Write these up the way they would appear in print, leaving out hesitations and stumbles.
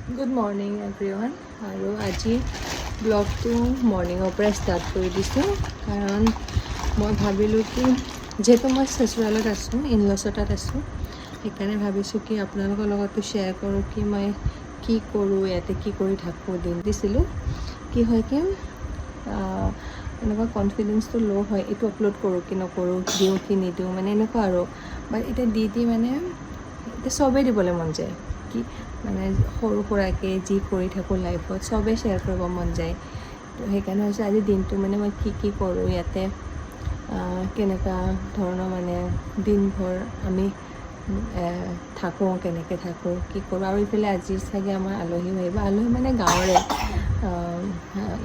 Good morning everyone. আৰু আজি ব্লগটো মৰ্ণিঙৰ পৰা ষ্টাৰ্ট কৰি দিছোঁ, কাৰণ মই ভাবিলোঁ কি যিহেতু মই চচুৰালত আছোঁ, ইনলছৰ তাত আছোঁ, সেইকাৰণে ভাবিছোঁ কি আপোনালোকৰ লগতো শ্বেয়াৰ কৰোঁ কি মই কি কৰোঁ, ইয়াতে কি কৰি থাকোঁ। দিন দিছিলোঁ কি হয় কি এনেকুৱা কনফিডেঞ্চটো ল' হয়, এইটো আপলোড কৰোঁ কি নকৰোঁ, দিওঁ কি নিদিওঁ, মানে এনেকুৱা আৰু। বাট এতিয়া দি মানে এতিয়া চবেই দিবলৈ মন যায়, কি মানে সৰু সুৰাকৈ যি কৰি থাকোঁ লাইফত চবেই শ্বেয়াৰ কৰিব মন যায়। তো সেইকাৰণে হৈছে আজি দিনটো মানে মই কি কৰোঁ ইয়াতে, কেনেকুৱা ধৰণৰ মানে দিনভৰ আমি থাকোঁ, কেনেকৈ থাকোঁ, কি কৰোঁ। আৰু ইফালে আজি চাগে আমাৰ আলহীও আহিব। আলহী মানে গাঁৱৰে,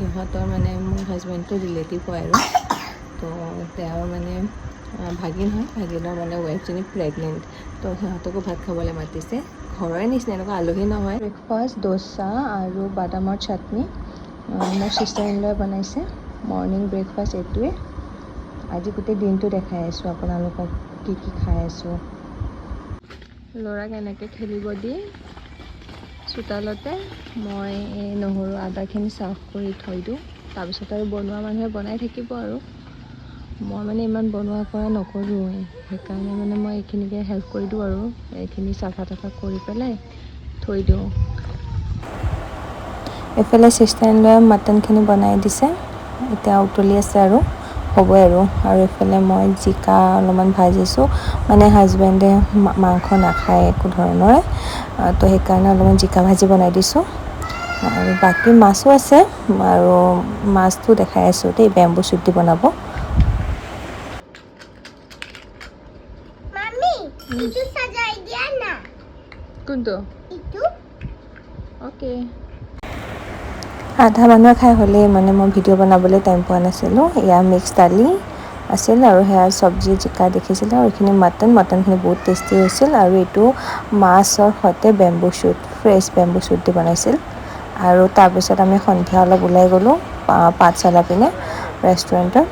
ইহঁতৰ মানে মোৰ হাজবেণ্ডটো ৰিলেটিভ হয় আৰু। তো তেওঁৰ মানে ভাগিন হয়, ভাগিনৰ মানে ৱাইফজনী প্ৰেগনেণ্ট। তো সিহঁতকো ভাত খাবলৈ মাতিছে, ঘৰৰে নিচিনা, এনেকুৱা আলহী নহয়। ব্ৰেকফাষ্ট দোচা আৰু বাদামৰ চাটনি মোৰ চিষ্টাৰ ইন লয়ে বনাইছে। মৰ্ণিং ব্ৰেকফাষ্ট এইটোৱে। আজি গোটেই দিনটো দেখাই আছোঁ আপোনালোকক কি খাই আছোঁ। ল'ৰাক এনেকৈ খেলিব দি চোতালতে মই এই নহৰু আদাখিনি চাফ কৰি থৈ দিওঁ। তাৰপিছত আৰু বনোৱা মানুহে বনাই থাকিব আৰু। মই মানে ইমান বনোৱা কৰা নকৰোঁৱেই, সেইকাৰণে মানে মই এইখিনিকে হেল্প কৰি দিওঁ আৰু। এইখিনি চাফা তাফা কৰি পেলাই থৈ দিওঁ। এইফালে চিষ্টাৰ ইন লয়ে মাটনখিনি বনাই দিছে, এতিয়া উতলি আছে আৰু হ'বই আৰু। আৰু এইফালে মই জিকা অলপমান ভাজিছোঁ, মানে হাজবেণ্ডে মাংস নাখায় একো ধৰণৰে, তো সেইকাৰণে অলপমান জিকা ভাজি বনাই দিছোঁ। আৰু বাকী মাছো আছে, আৰু মাছটো দেখাই আছোঁ দেই, বেম্বু চুট দি বনাব। কোনটো? অ'কে। আধা মানুহে খাই হ'লেই, মানে মই ভিডিঅ' বনাবলৈ টাইম পোৱা নাছিলোঁ। এয়া মিক্স দালি আছিল, আৰু সেয়া চব্জি জিকা দেখিছিলোঁ, আৰু এইখিনি মাটনখিনি বহুত টেষ্টি হৈছিল। আৰু এইটো মাছৰ সৈতে bamboo shoot, fresh bamboo shoot দি বনাইছিল। আৰু তাৰপিছত আমি সন্ধিয়া অলপ ওলাই গ'লোঁ পাঠশালা পিনে ৰেষ্টুৰেণ্টত,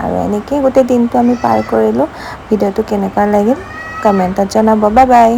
আৰু এনেকেই গোটেই দিনটো আমি পাৰ কৰিলোঁ। ভিডিঅ'টো কেনেকুৱা লাগিল কমেণ্টত জনাব। Bye bye.